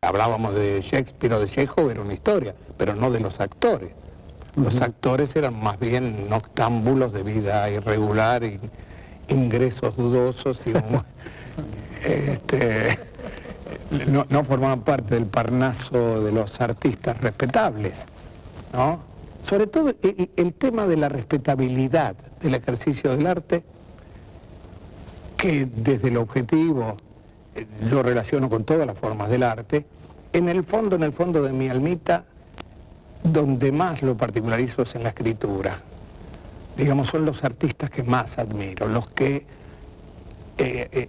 hablábamos de Shakespeare o de Chekhov, era una historia, pero no de los actores. Los actores eran más bien noctámbulos de vida irregular, ingresos dudosos y no formaban parte del parnaso de los artistas respetables, ¿no? Sobre todo el tema de la respetabilidad del ejercicio del arte, que desde el objetivo yo relaciono con todas las formas del arte, en el fondo de mi almita, donde más lo particularizo es en la escritura. Digamos, son los artistas que más admiro, los que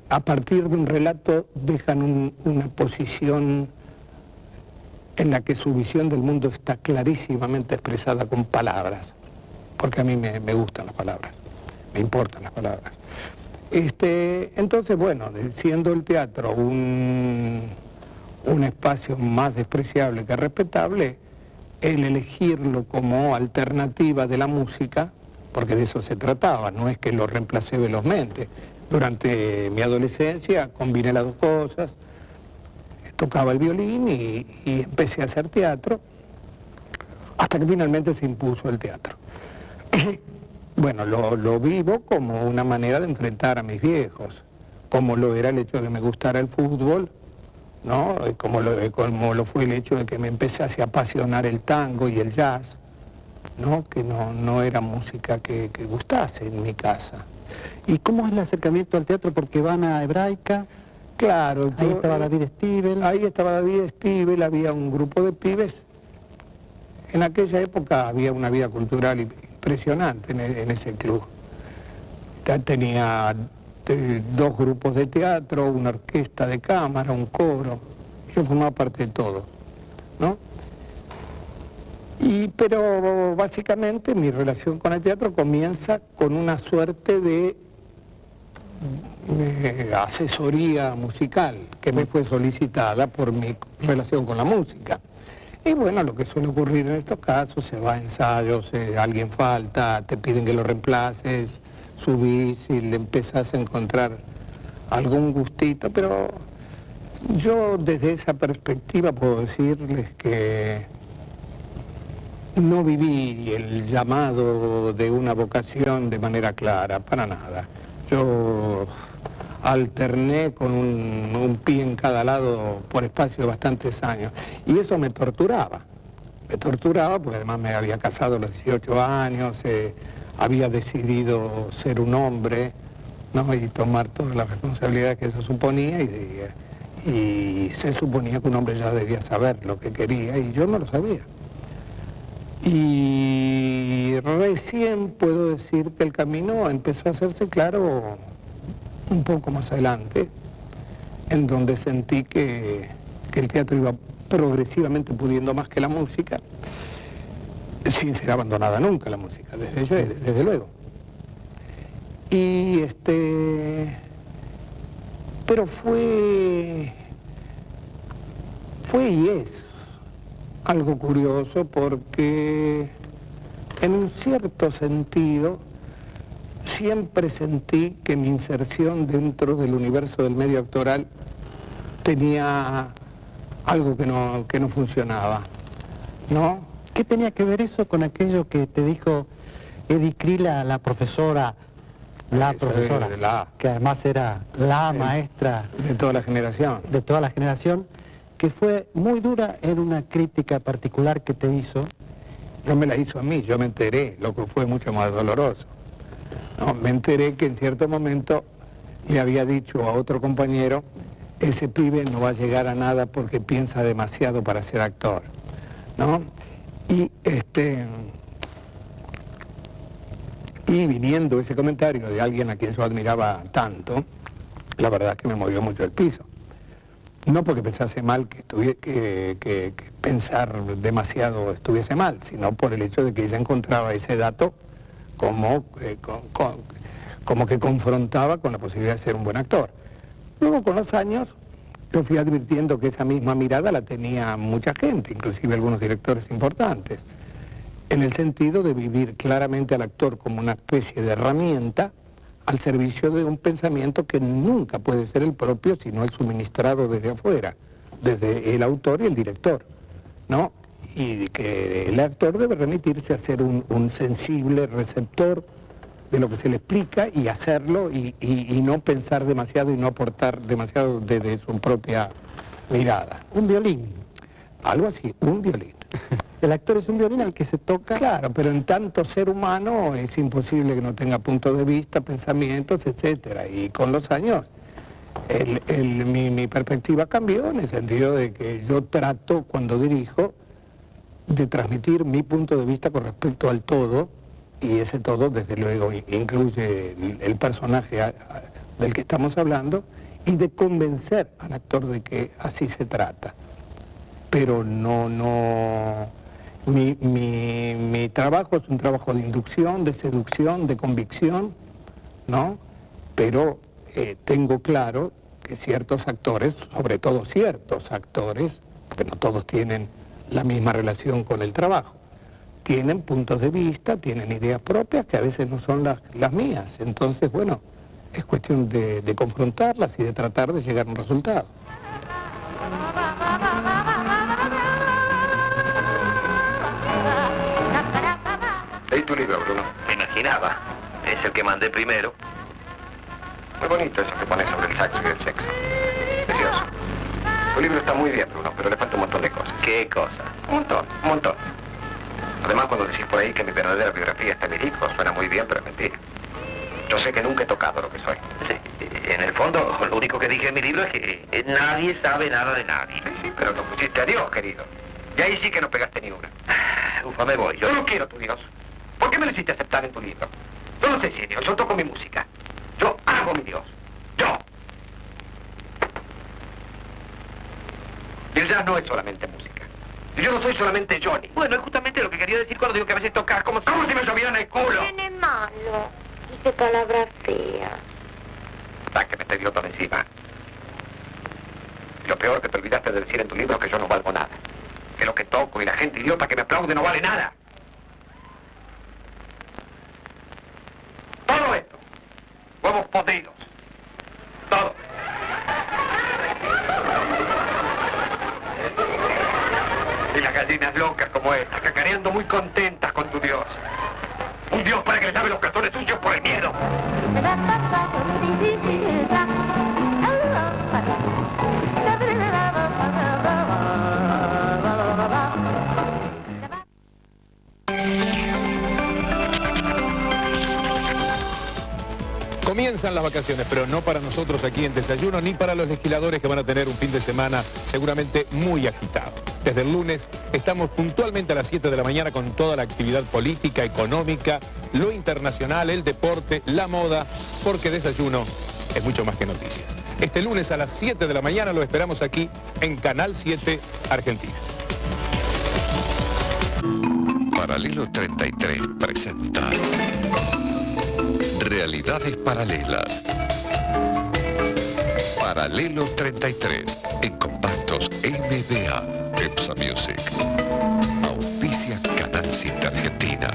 a partir de un relato dejan una posición en la que su visión del mundo está clarísimamente expresada con palabras, porque a mí me gustan las palabras, me importan las palabras. Entonces, bueno, siendo el teatro un espacio más despreciable que respetable, el elegirlo como alternativa de la música, porque de eso se trataba, no es que lo reemplacé velozmente. Durante mi adolescencia combiné las dos cosas, tocaba el violín y empecé a hacer teatro, hasta que finalmente se impuso el teatro. Bueno, lo vivo como una manera de enfrentar a mis viejos, como lo era el hecho de que me gustara el fútbol, ¿no? Como lo fue el hecho de que me empezase a apasionar el tango y el jazz, ¿no? Que no era música que gustase en mi casa. ¿Y cómo es el acercamiento al teatro? Porque van a Hebraica. Claro. Ahí estaba David Stiebel. Ahí estaba David Stiebel, había un grupo de pibes. En aquella época había una vida cultural impresionante en ese club. Tenía dos grupos de teatro, una orquesta de cámara, un coro. Yo formaba parte de todo, ¿no? Pero básicamente mi relación con el teatro comienza con una suerte de asesoría musical que me fue solicitada por mi relación con la música. Y bueno, lo que suele ocurrir en estos casos, se va a ensayos, alguien falta, te piden que lo reemplaces, subís y le empezás a encontrar algún gustito, pero yo desde esa perspectiva puedo decirles que no viví el llamado de una vocación de manera clara, para nada. Yo alterné con un pie en cada lado por espacio de bastantes años. Y eso me torturaba. Me torturaba porque además me había casado a los 18 años, había decidido ser un hombre, ¿no? Y tomar todas las responsabilidades que eso suponía y se suponía que un hombre ya debía saber lo que quería y yo no lo sabía. Y recién puedo decir que el camino empezó a hacerse claro un poco más adelante, en donde sentí que el teatro iba progresivamente pudiendo más que la música, sin ser abandonada nunca la música, desde luego. Pero fue y es algo curioso porque en un cierto sentido siempre sentí que mi inserción dentro del universo del medio actoral tenía algo que no funcionaba, ¿no? ¿Qué tenía que ver eso con aquello que te dijo Edith Krila, la profesora, que además era la maestra de toda la generación? De toda la generación, que fue muy dura en una crítica particular que te hizo. No me la hizo a mí, yo me enteré, lo que fue mucho más doloroso. No, me enteré que en cierto momento le había dicho a otro compañero, ese pibe no va a llegar a nada porque piensa demasiado para ser actor, ¿no? Y viniendo ese comentario de alguien a quien yo admiraba tanto, la verdad es que me movió mucho el piso. No porque pensase mal que pensar demasiado estuviese mal, sino por el hecho de que ella encontraba ese dato como que confrontaba con la posibilidad de ser un buen actor. Luego, con los años, yo fui advirtiendo que esa misma mirada la tenía mucha gente, inclusive algunos directores importantes, en el sentido de vivir claramente al actor como una especie de herramienta al servicio de un pensamiento que nunca puede ser el propio, sino el suministrado desde afuera, desde el autor y el director, ¿no? Y que el actor debe remitirse a ser un sensible receptor de lo que se le explica y hacerlo y no pensar demasiado y no aportar demasiado desde su propia mirada. Un violín. Algo así, un violín. El actor es un violín al que se toca... Claro, pero en tanto ser humano es imposible que no tenga puntos de vista, pensamientos, etcétera. Y con los años mi perspectiva cambió en el sentido de que yo trato, cuando dirijo, de transmitir mi punto de vista con respecto al todo, y ese todo, desde luego, incluye el personaje del que estamos hablando, y de convencer al actor de que así se trata. Pero mi trabajo es un trabajo de inducción, de seducción, de convicción, ¿no? Pero tengo claro que ciertos actores, sobre todo ciertos actores, porque no todos tienen la misma relación con el trabajo, tienen puntos de vista, tienen ideas propias que a veces no son las mías. Entonces, bueno, es cuestión de confrontarlas y de tratar de llegar a un resultado. Leí tu libro, Bruno. Me imaginaba. Es el que mandé primero. Muy bonito eso que pones sobre el saxo y el sexo. Precioso. Tu libro está muy bien, Bruno, pero le falta un montón de cosas. ¿Qué cosa? Un montón, un montón. Además, cuando decís por ahí que mi verdadera biografía está en mis discos, suena muy bien, pero es mentira. Yo sé que nunca he tocado lo que soy. Sí, en el fondo, lo único que dije en mi libro es que nadie sabe nada de nadie. Sí, pero lo pusiste a Dios, querido. Y ahí sí que no pegaste ni una. Ufa, me voy. Yo no quiero tu Dios. ¿Por qué me lo hiciste aceptar en tu libro? Yo no sé si es Dios, yo toco mi música. Yo hago mi Dios. Yo. Y el jazz no es solamente música. Y yo no soy solamente Johnny. Bueno, es justamente lo que quería decir cuando digo que a veces tocas como si me llovieran el culo. Tiene malo. Dice palabra fea. Sáqueme este idiota de encima. Y lo peor que te olvidaste de decir en tu libro es que yo no valgo nada. Que lo que toco y la gente idiota que me aplaude no vale nada. Todo esto. Huevos podridos. Todo. Y las gallinas locas como estas, cacareando muy contentas con tu Dios. Un Dios para que le lave los calzones tuyos por el miedo. Comienzan las vacaciones, pero no para nosotros aquí en Desayuno, ni para los legisladores que van a tener un fin de semana seguramente muy agitado. Desde el lunes estamos puntualmente a las 7 de la mañana con toda la actividad política, económica, lo internacional, el deporte, la moda, porque Desayuno es mucho más que noticias. Este lunes a las 7 de la mañana lo esperamos aquí en Canal 7 Argentina. Paralelo 33 presenta Realidades Paralelas. Paralelo 33 en compactos MBA. EPSA Music. Auspicia Canal 7 Argentina.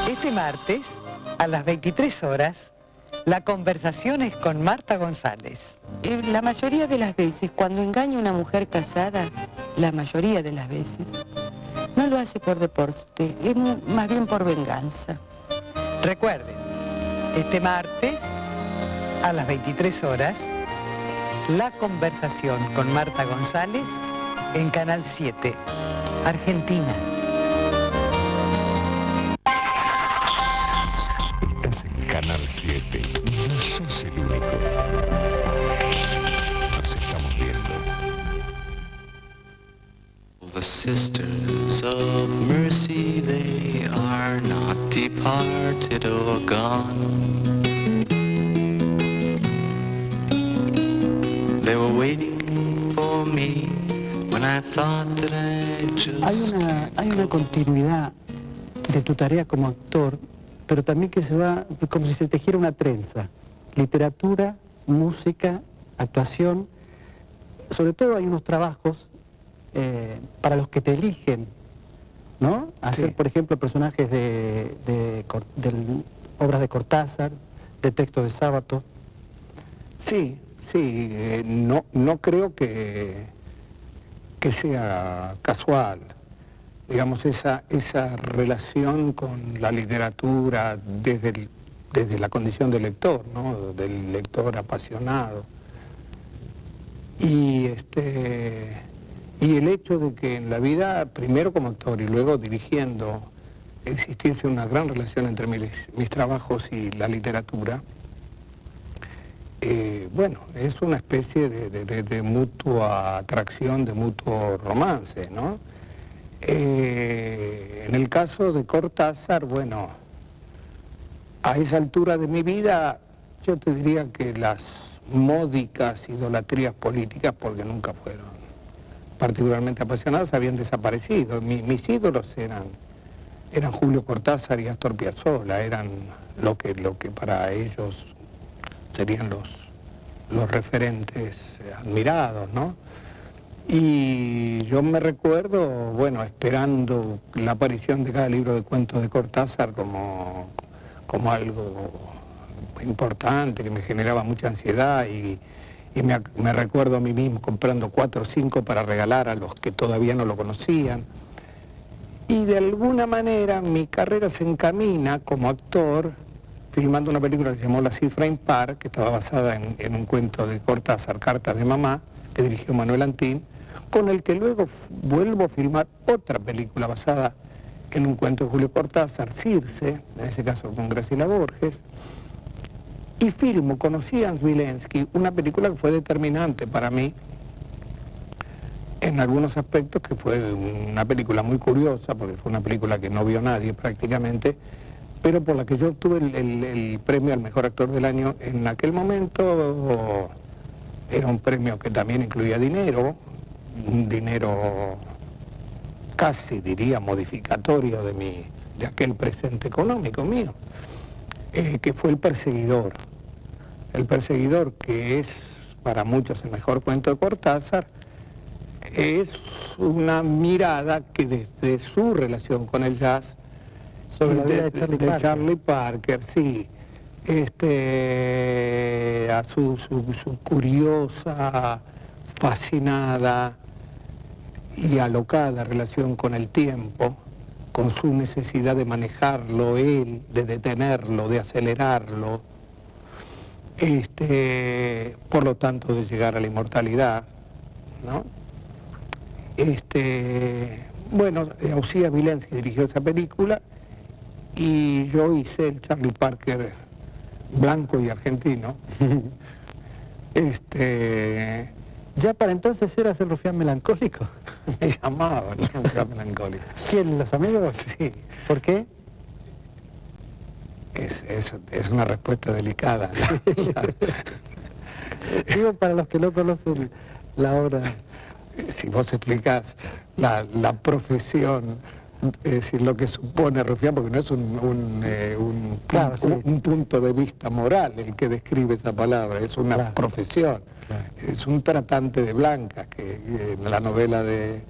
Este martes, a las 23 horas, la conversación es con Marta González. La mayoría de las veces, cuando engaña a una mujer casada, la mayoría de las veces, no lo hace por deporte, es más bien por venganza. Recuerden, este martes, a las 23 horas, la conversación con Marta González en Canal 7, Argentina. Estás en Canal 7 y no sos el único. Nos estamos viendo. The sisters of mercy, they are not departed or gone. They were waiting for me when I thought that I just... Hay una continuidad de tu tarea como actor, pero también que se va como si se tejiera una trenza. Literatura, música, actuación. Sobre todo hay unos trabajos para los que te eligen, ¿no? Hacer, Sí. por ejemplo, personajes de obras de Cortázar, de textos de Sábato. Sí, no creo que sea casual. Digamos, esa relación con la literatura desde la condición del lector, ¿no? Del lector apasionado. Y el hecho de que en la vida, primero como actor y luego dirigiendo, existiese una gran relación entre mis trabajos y la literatura, bueno, es una especie de mutua atracción, de mutuo romance, ¿no? En el caso de Cortázar, bueno, a esa altura de mi vida, yo te diría que las módicas idolatrías políticas, porque nunca fueron particularmente apasionadas, habían desaparecido. Mis ídolos eran Julio Cortázar y Astor Piazzolla, eran lo que para ellos serían los referentes admirados, ¿no? Y yo me recuerdo, bueno, esperando la aparición de cada libro de cuentos de Cortázar como algo importante, que me generaba mucha ansiedad, y me recuerdo a mí mismo comprando 4 o 5 para regalar a los que todavía no lo conocían. Y de alguna manera mi carrera se encamina como actor filmando una película que se llamó La Cifra Impar, que estaba basada en un cuento de Cortázar, Cartas de Mamá, que dirigió Manuel Antín, con el que luego vuelvo a filmar otra película basada en un cuento de Julio Cortázar, Circe, en ese caso con Graciela Borges, y filmo, conocí a Wilenski, una película que fue determinante para mí en algunos aspectos, que fue una película muy curiosa, porque fue una película que no vio nadie prácticamente, pero por la que yo obtuve el premio al mejor actor del año. En aquel momento era un premio que también incluía dinero, un dinero casi diría modificatorio de aquel presente económico mío, que fue El Perseguidor. El Perseguidor, que es para muchos el mejor cuento de Cortázar, es una mirada que desde su relación con el jazz, sobre la vida de Charlie Parker, sí, a su curiosa, fascinada y alocada relación con el tiempo, con su necesidad de manejarlo él, de detenerlo, de acelerarlo, por lo tanto de llegar a la inmortalidad, ¿no? Bueno, Osías Wilenski dirigió esa película y yo hice el Charlie Parker blanco y argentino. ¿Ya para entonces eras el rufián melancólico? Me llamaban el rufián melancólico. ¿Quién, los amigos? Sí. ¿Por qué? Es una respuesta delicada, ¿no? Digo, para los que no conocen la obra. Si vos explicás la profesión, es decir, lo que supone rufián, porque no es Claro, sí. un punto de vista moral el que describe esa palabra, es una Claro. profesión. Claro. Es un tratante de blancas, que en la novela de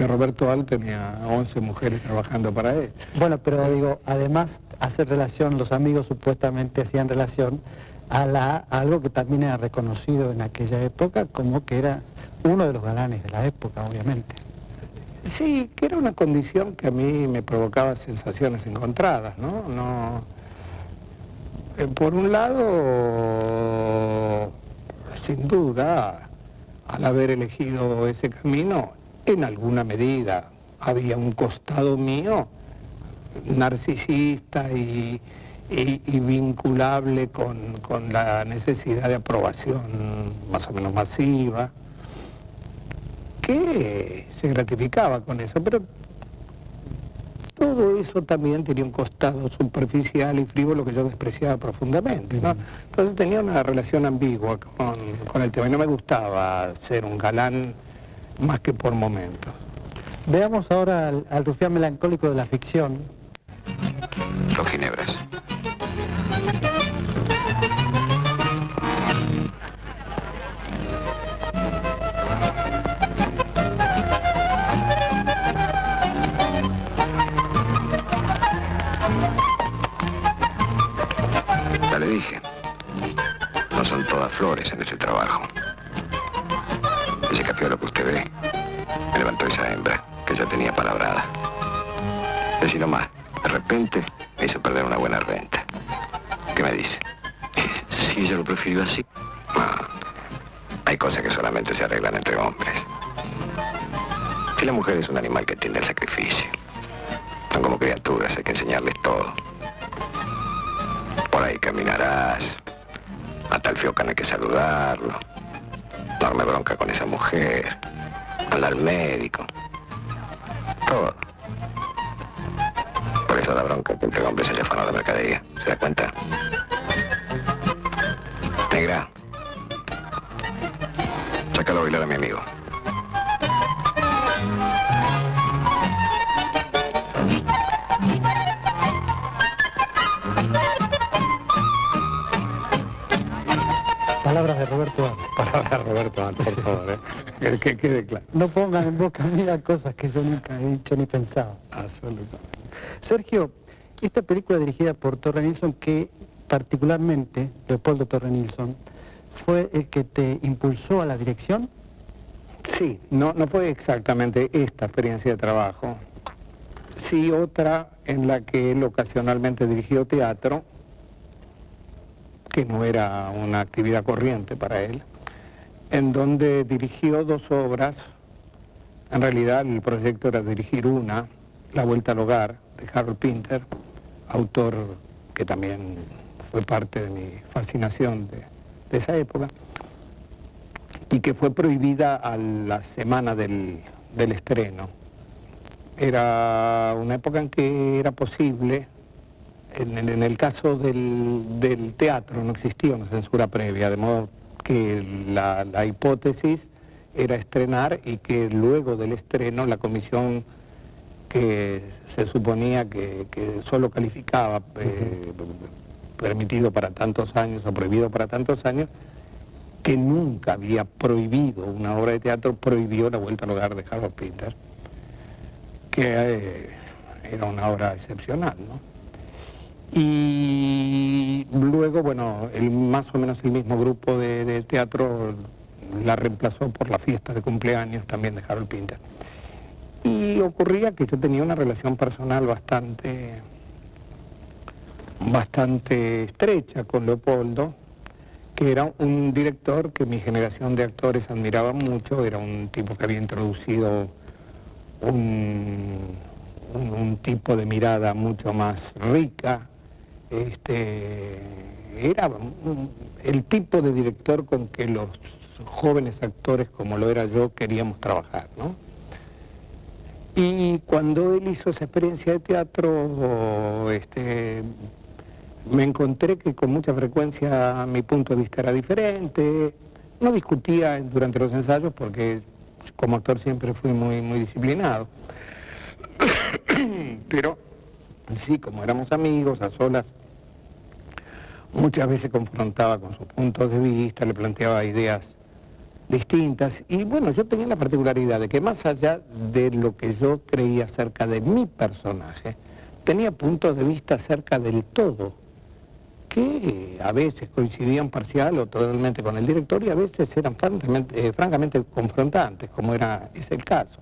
Roberto Al tenía 11 mujeres trabajando para él. Bueno, pero digo, además hacer relación, los amigos supuestamente hacían relación a algo que también era reconocido en aquella época como que era uno de los galanes de la época, obviamente. Sí, que era una condición que a mí me provocaba sensaciones encontradas, ¿no? Por un lado, sin duda, al haber elegido ese camino, en alguna medida había un costado mío narcisista y vinculable con la necesidad de aprobación más o menos masiva, que se gratificaba con eso, pero todo eso también tenía un costado superficial y frívolo que yo despreciaba profundamente, ¿no? Entonces tenía una relación ambigua con el tema y no me gustaba ser un galán más que por momentos. Veamos ahora al rufián melancólico de la ficción. Los ginebras. Dale, dije. No son todas flores en este trabajo. Ese capiolo que usted ve me levantó esa hembra que ya tenía palabrada. Decilo más, de repente me hizo perder una buena renta. ¿Qué me dice? Sí, ella lo prefirió así. No, hay cosas que solamente se arreglan entre hombres. Si la mujer es un animal que tiende al sacrificio, son como criaturas, hay que enseñarles todo. Por ahí caminarás, a tal feo que no hay que saludarlo, darme bronca con esa mujer, anda al médico, todo. Por eso la bronca que entre hombres se le afana la mercadería, ¿se da cuenta? Negra, sácalo a bailar a mi amigo. Palabras de Roberto Antes. Palabras de Roberto Antes, por favor, que quede claro. No pongan en boca mía cosas que yo nunca he dicho ni pensado. Absolutamente. Sergio, esta película dirigida por Torre Nilsson, que particularmente, Leopoldo Torre Nilsson, ¿fue el que te impulsó a la dirección? Sí, no fue exactamente esta experiencia de trabajo. Sí, otra en la que él ocasionalmente dirigió teatro, que no era una actividad corriente para él, en donde dirigió 2 obras. En realidad el proyecto era dirigir una, La Vuelta al Hogar, de Harold Pinter, autor que también fue parte de mi fascinación de esa época, y que fue prohibida a la semana del estreno. Era una época en que era posible. En el caso del teatro no existía una censura previa, de modo que la hipótesis era estrenar y que luego del estreno la comisión que se suponía que solo calificaba permitido para tantos años o prohibido para tantos años, que nunca había prohibido una obra de teatro, prohibió La Vuelta al Hogar de Harold Pinter, que era una obra excepcional, ¿no? Y luego, bueno, más o menos el mismo grupo de teatro la reemplazó por La Fiesta de Cumpleaños, también de Harold Pinter. Y ocurría que yo tenía una relación personal bastante estrecha con Leopoldo, que era un director que mi generación de actores admiraba mucho. Era un tipo que había introducido un tipo de mirada mucho más rica. Era el tipo de director con que los jóvenes actores, como lo era yo, queríamos trabajar, ¿no? Y cuando él hizo esa experiencia de teatro, me encontré que con mucha frecuencia mi punto de vista era diferente. No discutía durante los ensayos porque como actor siempre fui muy disciplinado. Pero sí, como éramos amigos, a solas, muchas veces confrontaba con sus puntos de vista, le planteaba ideas distintas. Y bueno, yo tenía la particularidad de que más allá de lo que yo creía acerca de mi personaje, tenía puntos de vista acerca del todo, que a veces coincidían parcial o totalmente con el director y a veces eran francamente confrontantes, como es el caso.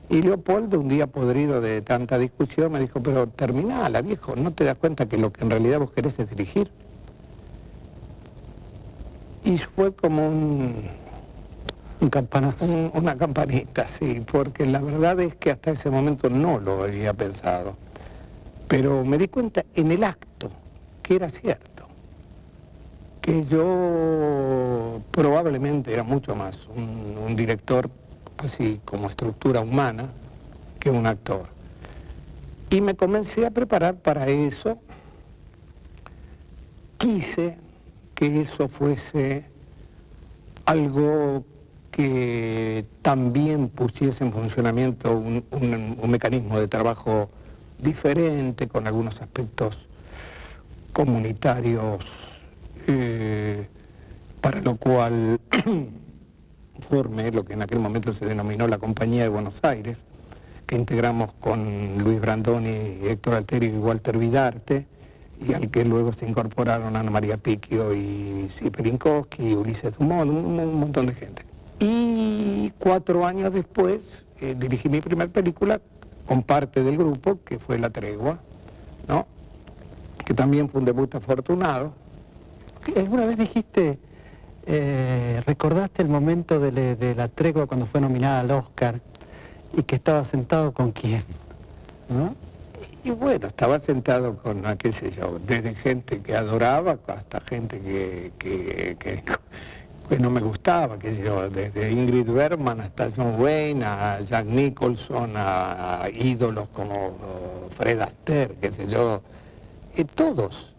Y Leopoldo, un día podrido de tanta discusión, me dijo, pero terminala, viejo, ¿no te das cuenta que lo que en realidad vos querés es dirigir? Y fue como un campanazo. Una campanita, sí, porque la verdad es que hasta ese momento no lo había pensado. Pero me di cuenta en el acto que era cierto, que yo probablemente era mucho más un director, así como estructura humana, que un actor. Y me comencé a preparar para eso. Quise que eso fuese algo que también pusiese en funcionamiento un mecanismo de trabajo diferente, con algunos aspectos comunitarios, para lo cual formé lo que en aquel momento se denominó la Compañía de Buenos Aires, que integramos con Luis Brandoni, Héctor Alterio y Walter Vidarte, y al que luego se incorporaron Ana María Picchio y Ciperinkowski, Ulises Dumont, un montón de gente. Y 4 años después dirigí mi primera película con parte del grupo, que fue La Tregua, ¿no? Que también fue un debut afortunado. ¿Alguna vez dijiste, recordaste el momento de La Tregua cuando fue nominada al Oscar y que estaba sentado con quién? ¿No? Y bueno, estaba sentado con, qué sé yo, desde gente que adoraba hasta gente que no me gustaba, qué sé yo, desde Ingrid Bergman hasta John Wayne, a Jack Nicholson, a ídolos como Fred Astaire, qué sé yo, todos,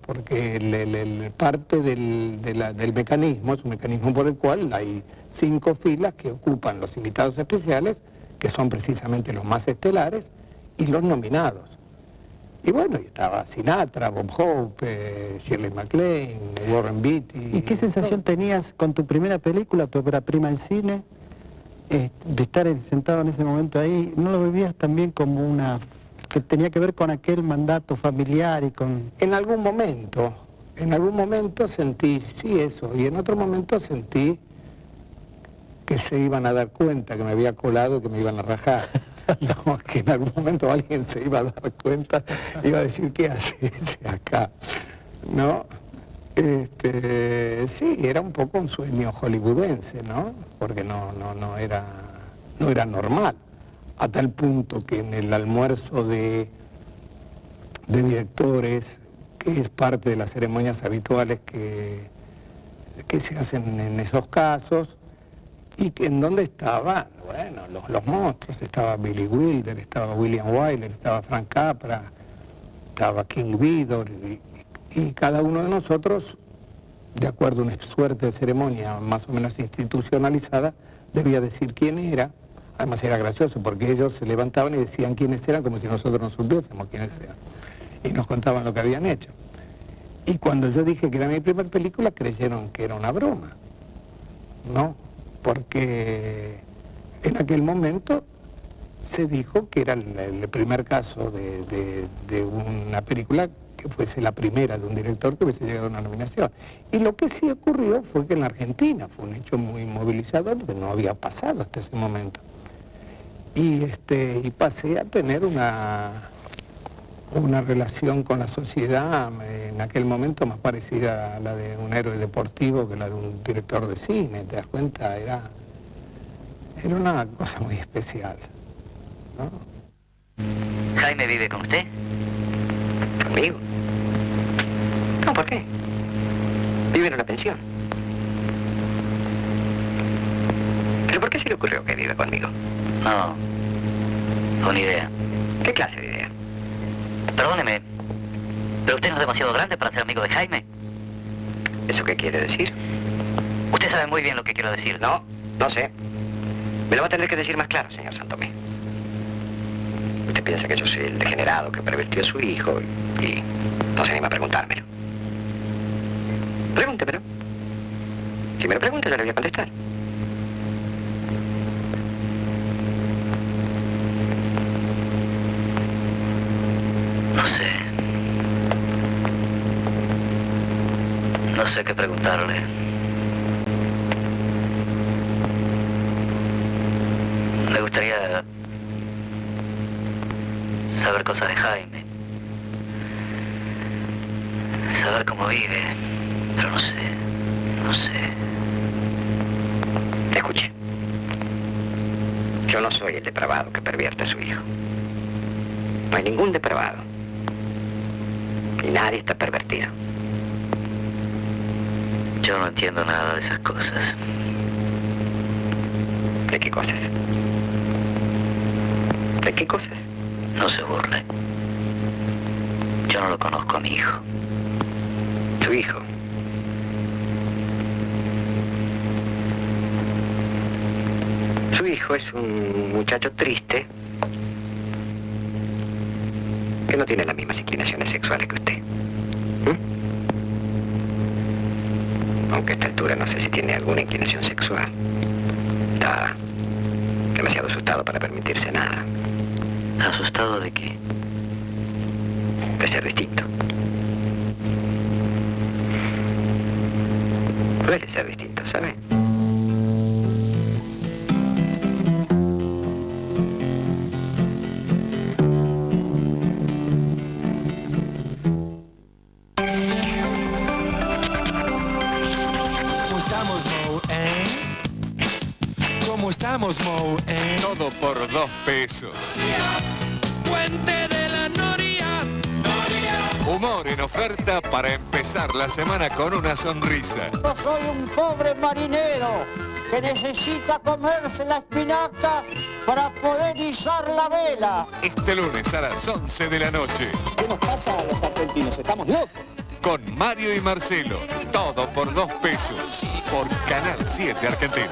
porque parte del mecanismo es un mecanismo por el cual hay 5 filas que ocupan los invitados especiales, que son precisamente los más estelares, y los nominados. Y bueno, estaba Sinatra, Bob Hope, Shirley MacLaine, Warren Beatty. ¿Y qué sensación tenías con tu primera película, tu ópera prima en cine, de estar sentado en ese momento ahí? ¿No lo vivías también como una que tenía que ver con aquel mandato familiar y con...? En algún momento sentí, sí, eso, y en otro momento sentí que se iban a dar cuenta que me había colado, que me iban a rajar. No, que en algún momento alguien se iba a dar cuenta, iba a decir, ¿qué hace ese acá? ¿No? Sí, era un poco un sueño hollywoodense, ¿no? Porque no era normal, a tal punto que en el almuerzo de directores, que es parte de las ceremonias habituales que se hacen en esos casos, y que en donde estaban, bueno, los monstruos, estaba Billy Wilder, estaba William Wyler, estaba Frank Capra, estaba King Vidor, y cada uno de nosotros, de acuerdo a una suerte de ceremonia más o menos institucionalizada, debía decir quién era. Además era gracioso porque ellos se levantaban y decían quiénes eran como si nosotros no supiésemos quiénes eran, y nos contaban lo que habían hecho. Y cuando yo dije que era mi primera película, creyeron que era una broma, ¿no? Porque en aquel momento se dijo que era el primer caso de una película que fuese la primera de un director que hubiese llegado a una nominación. Y lo que sí ocurrió fue que en la Argentina fue un hecho muy movilizador que no había pasado hasta ese momento. Y pasé a tener una relación con la sociedad en aquel momento más parecida a la de un héroe deportivo que la de un director de cine, ¿te das cuenta? Era una cosa muy especial, ¿no? ¿Jaime vive con usted? ¿Conmigo? No, ¿por qué? Vive en una pensión. ¿Pero por qué se le ocurrió que vive conmigo? No, una idea. ¿Qué clase de idea? Perdóneme, pero usted no es demasiado grande para ser amigo de Jaime. ¿Eso qué quiere decir? Usted sabe muy bien lo que quiero decir. No, no sé. Me lo va a tener que decir más claro, señor Santomé. Usted piensa que yo soy el degenerado que pervirtió a su hijo y no se anima a preguntármelo. Pregúntemelo. Si me lo pregunta, yo le voy a contestar. No sé qué preguntarle. Me gustaría saber cosas de Jaime. Saber cómo vive. Pero no sé. Escuche. Yo no soy el depravado que pervierte a su hijo. No hay ningún depravado. Y nadie está pervertido. Yo no entiendo nada de esas cosas. ¿De qué cosas? ¿De qué cosas? No se burle. Yo no lo conozco a mi hijo. ¿Tu hijo? Su hijo es un muchacho triste que no tiene las mismas inclinaciones sexuales que usted. Aunque a esta altura no sé si tiene alguna inclinación sexual. Está demasiado asustado para permitirse nada. ¿Asustado de qué? De ser distinto. Duele ser distinto, ¿sabes? ¿Cómo estamos, Mo? Todo por 2 pesos. Puente de la Noria. Humor en oferta para empezar la semana con una sonrisa. Yo soy un pobre marinero que necesita comerse la espinaca para poder izar la vela. Este lunes a las 11 de la noche. ¿Qué nos pasa a los argentinos? ¿Estamos locos? Con Mario y Marcelo. Todo por 2 pesos. Por Canal 7 Argentina.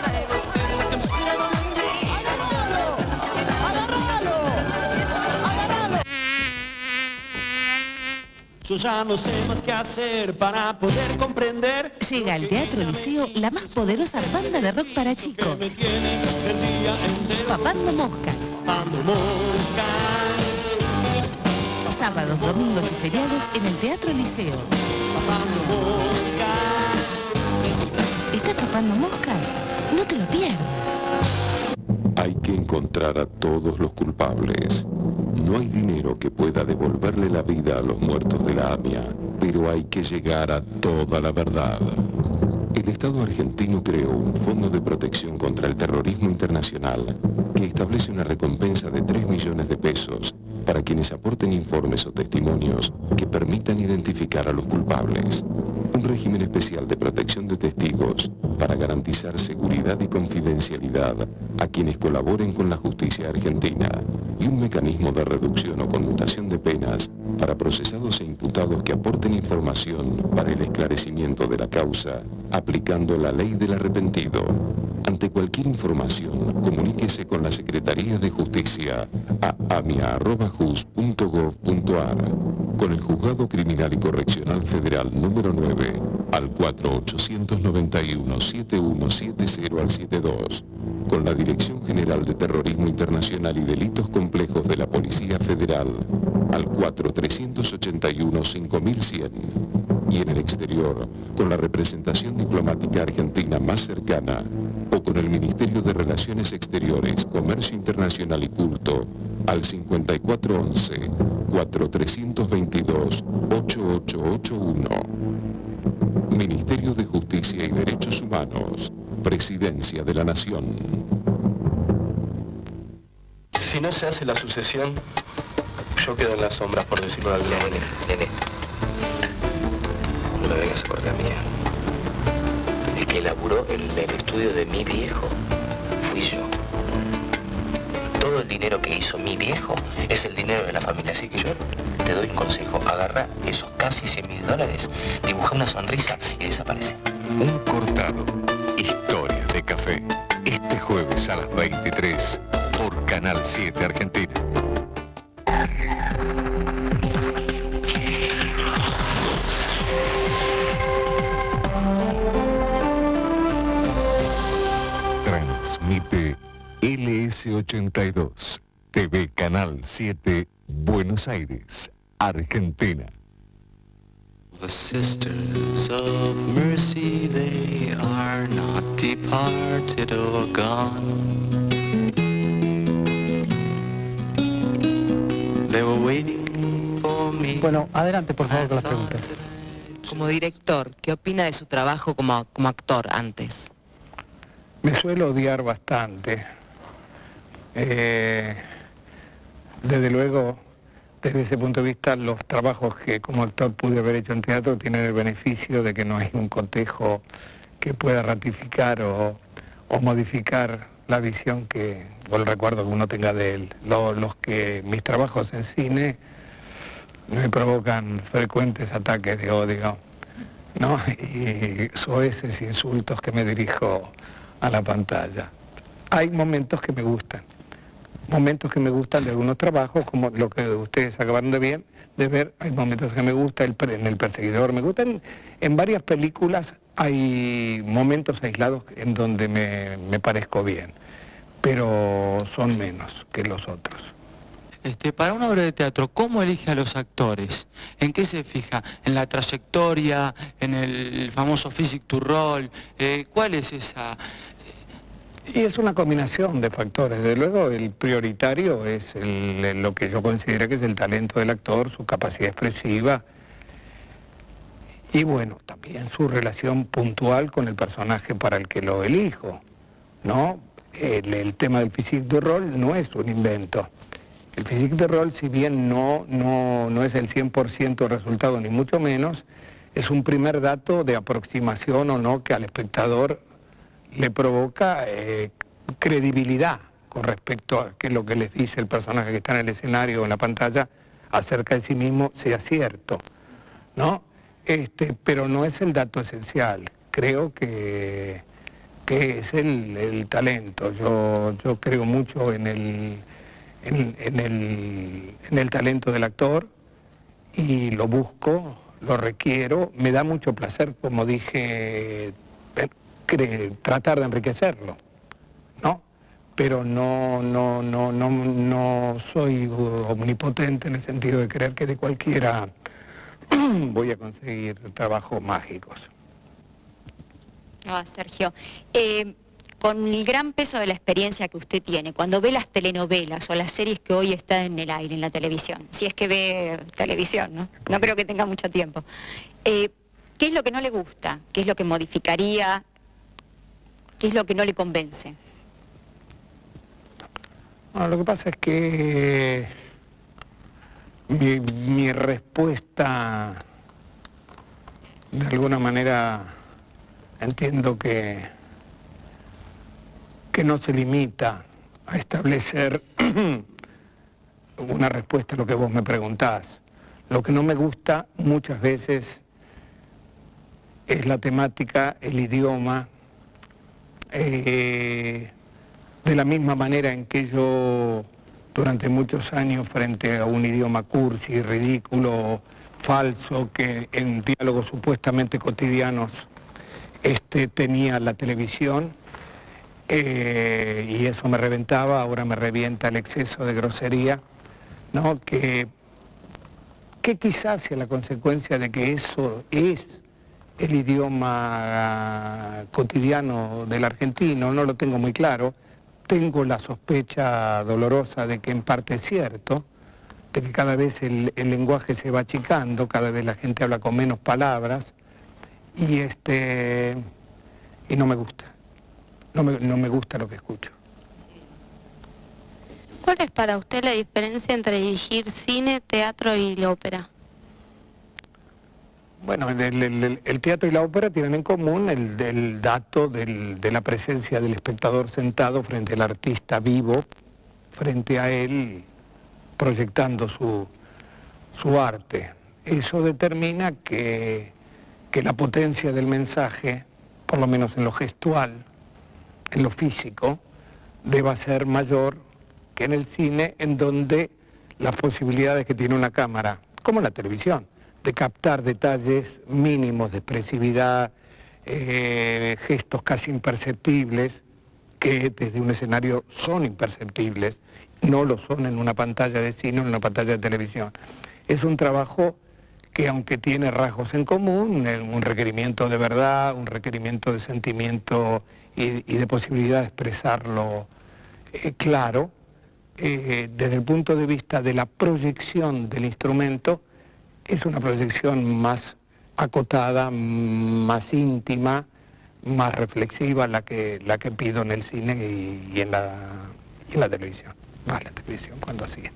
Yo ya no sé más qué hacer para poder comprender. Llega al Teatro Liceo la más poderosa banda de rock para chicos. Papando Moscas. Sábados, domingos y feriados en el Teatro Liceo. ¿Estás papando moscas? No te lo pierdas. Hay que encontrar a todos los culpables. No hay dinero que pueda devolverle la vida a los muertos de la AMIA, pero hay que llegar a toda la verdad. El Estado argentino creó un fondo de protección contra el terrorismo internacional que establece una recompensa de 3 millones de pesos para quienes aporten informes o testimonios que permitan identificar a los culpables. Un régimen especial de protección de testigos para garantizar seguridad y confidencialidad a quienes colaboren con la justicia argentina y un mecanismo de reducción o conmutación de penas para procesados e imputados que aporten información para el esclarecimiento de la causa aplicando la ley del arrepentido. Ante cualquier información, comuníquese con la Secretaría de Justicia a amia@jus.gov.ar, con el Juzgado Criminal y Correccional Federal número 9 al 4891-7170 al 72, con la Dirección General de Terrorismo Internacional y Delitos Complejos de la Policía Federal al 4381-5100, y en el exterior, con la representación diplomática argentina más cercana o con el Ministerio de Relaciones Exteriores, Comercio Internacional y Culto al 5411-4322-8881. Ministerio de Justicia y Derechos Humanos, Presidencia de la Nación. Si no se hace la sucesión, yo quedo en las sombras, por decirlo de alguna manera. Nene, no me vengas a cortar mía. El que elaboró el estudio de mi viejo fui yo. Todo el dinero que hizo mi viejo es el dinero de la familia. Así que yo te doy un consejo. Agarra esos casi $100.000, dibuja una sonrisa y desaparece. Un cortado. Historias de café. Este jueves a las 23 por Canal 7 Argentina. Transmite LS82, TV Canal 7, Buenos Aires, Argentina. The sisters of mercy, they are not departed or gone. They were waiting for me. Bueno, adelante por favor con las preguntas. Como director, ¿qué opina de su trabajo como actor antes? Me suelo odiar bastante. Desde luego, desde ese punto de vista, los trabajos que como actor pude haber hecho en teatro tienen el beneficio de que no hay un cotejo que pueda ratificar o modificar la visión o el recuerdo que uno tenga de él. Mis trabajos en cine me provocan frecuentes ataques de odio, ¿no? Y soeces insultos que me dirijo a la pantalla. Hay momentos que me gustan de algunos trabajos, como lo que ustedes acabaron de ver, hay momentos que me gusta, en El Perseguidor me gustan, en varias películas hay momentos aislados en donde me parezco bien, pero son menos que los otros. para una obra de teatro, ¿cómo elige a los actores? ¿En qué se fija? ¿En la trayectoria? ¿En el famoso physique to role? ¿Cuál es esa...? Y es una combinación de factores. Desde luego, el prioritario es lo que yo considero que es el talento del actor, su capacidad expresiva y, bueno, también su relación puntual con el personaje para el que lo elijo, ¿no? El tema del physique de rol no es un invento. El physique de rol, si bien no es el 100% resultado, ni mucho menos, es un primer dato de aproximación o no que al espectador le provoca credibilidad con respecto a que lo que les dice el personaje que está en el escenario o en la pantalla acerca de sí mismo sea cierto, ¿no? Pero no es el dato esencial. Creo que es el talento. Yo creo mucho en el talento del actor y lo busco, lo requiero. Me da mucho placer, como dije, tratar de enriquecerlo, ¿no? Pero no soy omnipotente en el sentido de creer que de cualquiera voy a conseguir trabajos mágicos. No, Sergio, con el gran peso de la experiencia que usted tiene, cuando ve las telenovelas o las series que hoy están en el aire, en la televisión, si es que ve televisión, ¿no? No creo que tenga mucho tiempo. ¿Qué es lo que no le gusta? ¿Qué es lo que modificaría? ¿Qué es lo que no le convence? Bueno, lo que pasa es que mi respuesta, de alguna manera, entiendo que no se limita a establecer una respuesta a lo que vos me preguntás. Lo que no me gusta muchas veces es la temática, el idioma, de la misma manera en que yo durante muchos años frente a un idioma cursi, ridículo, falso, que en diálogos supuestamente cotidianos tenía la televisión, y eso me reventaba, ahora me revienta el exceso de grosería, ¿no? Que quizás sea la consecuencia de que eso es el idioma cotidiano del argentino, no lo tengo muy claro. Tengo la sospecha dolorosa de que en parte es cierto, de que cada vez el lenguaje se va achicando, cada vez la gente habla con menos palabras, y no me gusta. No me gusta lo que escucho. ¿Cuál es para usted la diferencia entre dirigir cine, teatro y la ópera? Bueno, el teatro y la ópera tienen en común el dato de la presencia del espectador sentado frente al artista vivo, frente a él, proyectando su arte. Eso determina que la potencia del mensaje, por lo menos en lo gestual, en lo físico, deba ser mayor que en el cine, en donde las posibilidades que tiene una cámara, como en la televisión, de captar detalles mínimos de expresividad, gestos casi imperceptibles, que desde un escenario son imperceptibles, no lo son en una pantalla de cine o en una pantalla de televisión. Es un trabajo que, aunque tiene rasgos en común, un requerimiento de verdad, un requerimiento de sentimiento y de posibilidad de expresarlo claro, desde el punto de vista de la proyección del instrumento, es una proyección más acotada, más íntima, más reflexiva la que pido en el cine y en la televisión. La televisión cuando hacía.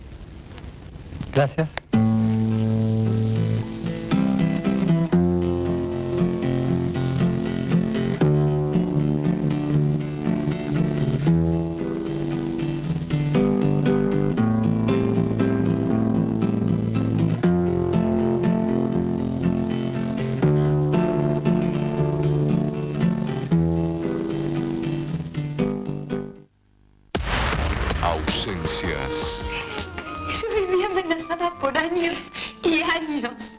Gracias. Ausencias. Yo viví amenazada por años y años.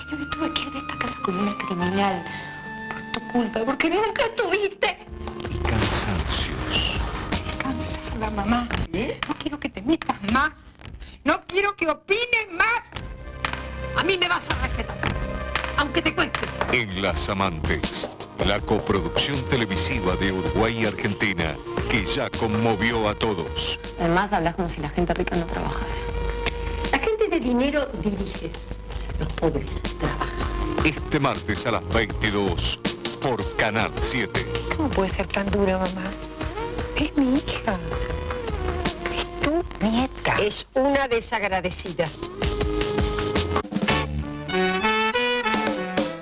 Yo me tuve que ir de esta casa con una criminal por tu culpa, porque nunca estuviste. Y cansancios. Estoy cansada, mamá. No quiero que te metas más. No quiero que opines más. A mí me vas a respetar, aunque te cueste. En Las Amantes, la coproducción televisiva de Uruguay y Argentina, que ya conmovió a todos. Además, hablas como si la gente rica no trabajara. La gente de dinero dirige. Los pobres trabajan. Este martes a las 22 por Canal 7. ¿Cómo puede ser tan dura, mamá? Es mi hija. Es tu nieta. Es una desagradecida.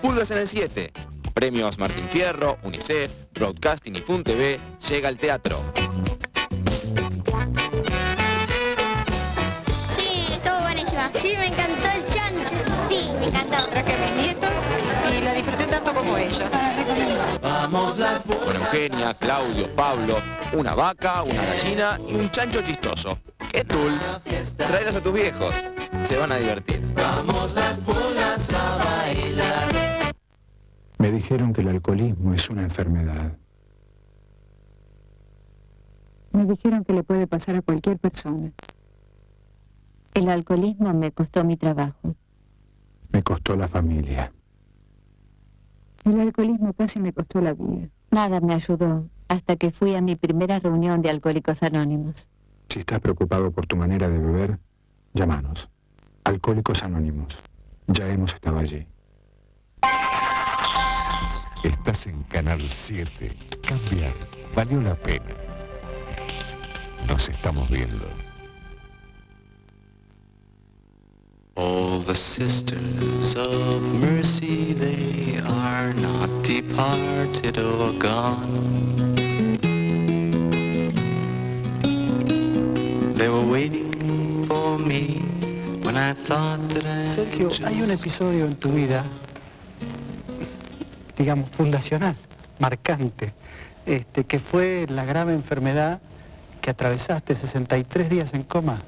Pulgas en el 7. Premios Martín Fierro, UNICEF, Broadcasting y FunTV llega al teatro. Sí, estuvo buenísima. Sí, me encantó el chancho. Sí, me encantó. Traje a mis nietos y la disfruté tanto como ellos. Vamos las bolas. Con Eugenia, Claudio, Pablo, una vaca, una gallina y un chancho chistoso. ¡Qué tul! Tráelos a tus viejos. Se van a divertir. Vamos las bolas a bailar. Me dijeron que el alcoholismo es una enfermedad. Me dijeron que le puede pasar a cualquier persona. El alcoholismo me costó mi trabajo. Me costó la familia. El alcoholismo casi me costó la vida. Nada me ayudó hasta que fui a mi primera reunión de Alcohólicos Anónimos. Si estás preocupado por tu manera de beber, llámanos. Alcohólicos Anónimos. Ya hemos estado allí. Estás en Canal 7. Cambiar valió la pena. Nos estamos viendo. All the sisters of mercy, they are not departed or gone. They were waiting for me when I thought that I... Sergio, hay un episodio en tu vida, digamos, fundacional, marcante, que fue la grave enfermedad que atravesaste, 63 días en coma,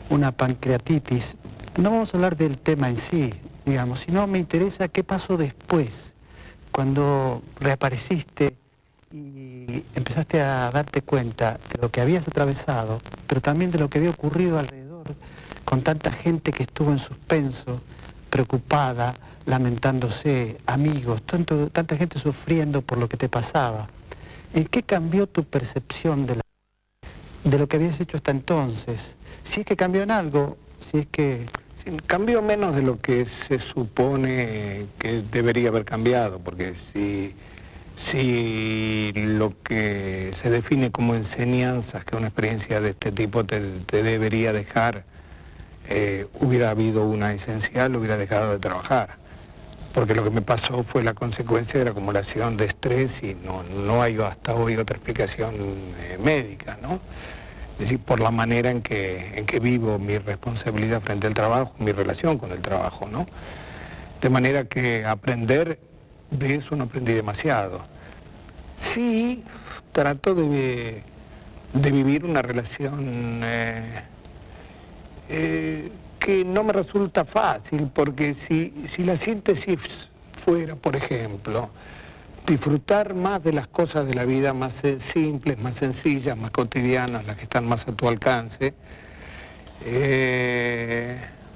una pancreatitis. No vamos a hablar del tema en sí, digamos, sino me interesa qué pasó después, cuando reapareciste y empezaste a darte cuenta de lo que habías atravesado, pero también de lo que había ocurrido alrededor, con tanta gente que estuvo en suspenso, preocupada, lamentándose, amigos, tanta gente sufriendo por lo que te pasaba. ¿En qué cambió tu percepción de lo que habías hecho hasta entonces? Si es que cambió en algo, si es que... Sí, cambió menos de lo que se supone que debería haber cambiado, porque si lo que se define como enseñanzas que una experiencia de este tipo te debería dejar, hubiera habido una esencial, hubiera dejado de trabajar. Porque lo que me pasó fue la consecuencia de la acumulación de estrés y no hay hasta hoy otra explicación médica, ¿no? Es decir, por la manera en que vivo mi responsabilidad frente al trabajo, mi relación con el trabajo, ¿no? De manera que aprender de eso no aprendí demasiado. Sí, trato de vivir una relación que no me resulta fácil, porque si la síntesis fuera, por ejemplo, disfrutar más de las cosas de la vida más simples, más sencillas, más cotidianas, las que están más a tu alcance,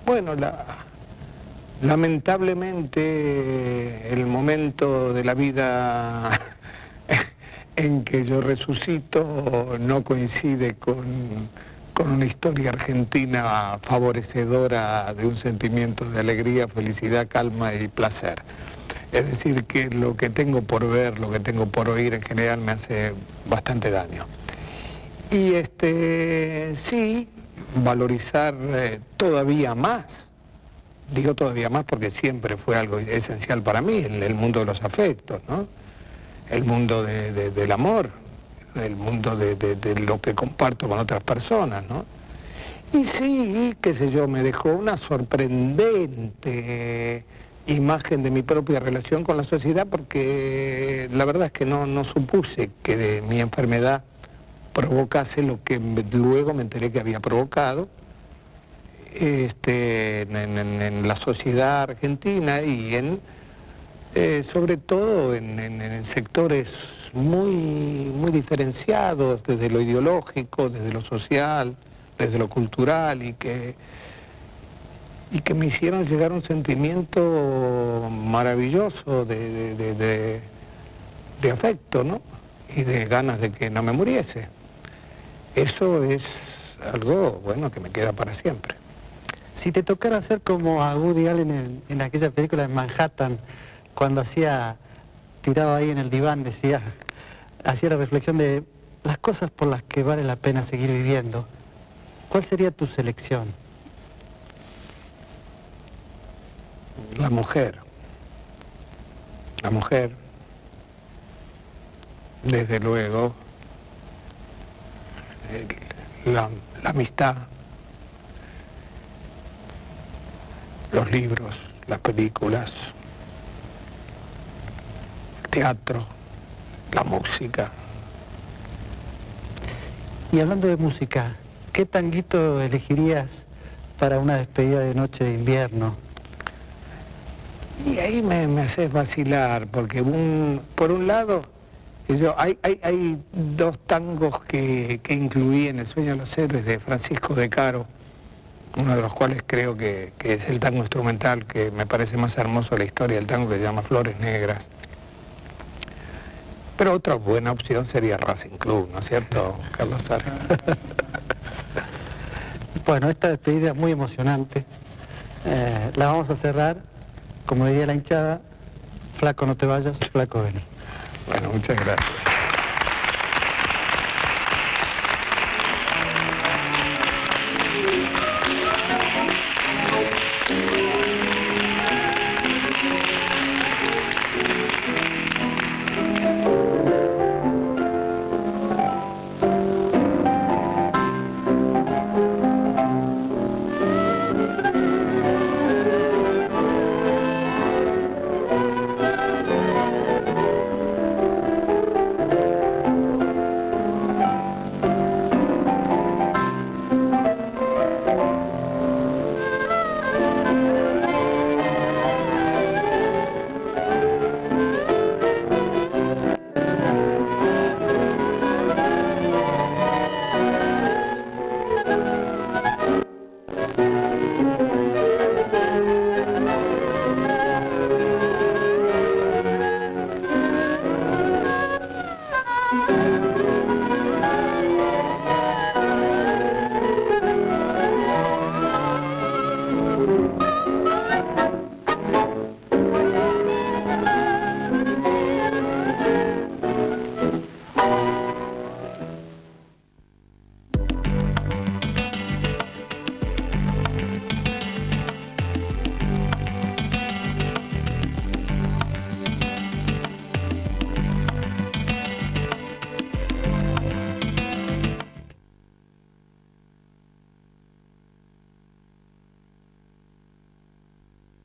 bueno, lamentablemente el momento de la vida en que yo resucito no coincide con una historia argentina favorecedora de un sentimiento de alegría, felicidad, calma y placer. Es decir, que lo que tengo por ver, lo que tengo por oír en general me hace bastante daño. Y sí, valorizar todavía más, digo todavía más porque siempre fue algo esencial para mí, el mundo de los afectos, ¿no? El mundo del amor, el mundo de lo que comparto con otras personas, ¿no? Y sí, qué sé yo, me dejó una sorprendente imagen de mi propia relación con la sociedad, porque la verdad es que no supuse que mi enfermedad provocase lo que luego me enteré que había provocado en la sociedad argentina y sobre todo en sectores muy diferenciados, desde lo ideológico, desde lo social, desde lo cultural y que me hicieron llegar un sentimiento maravilloso de afecto, ¿no? Y de ganas de que no me muriese. Eso es algo, bueno, que me queda para siempre. Si te tocara hacer como a Woody Allen en aquella película de Manhattan, cuando hacía, tirado ahí en el diván, hacía la reflexión de las cosas por las que vale la pena seguir viviendo, ¿cuál sería tu selección? La mujer. La mujer, desde luego, la amistad, los libros, las películas, el teatro, la música. Y hablando de música, ¿qué tanguito elegirías para una despedida de noche de invierno? Y ahí me haces vacilar, porque por un lado, hay dos tangos que incluí en El sueño de los héroes de Francisco de Caro, uno de los cuales creo que es el tango instrumental que me parece más hermoso de la historia del tango, que se llama Flores Negras. Pero otra buena opción sería Racing Club, ¿no es cierto, Carlos Sara? Bueno, esta despedida es muy emocionante. La vamos a cerrar, como diría la hinchada, flaco no te vayas, flaco ven. Bueno, muchas gracias.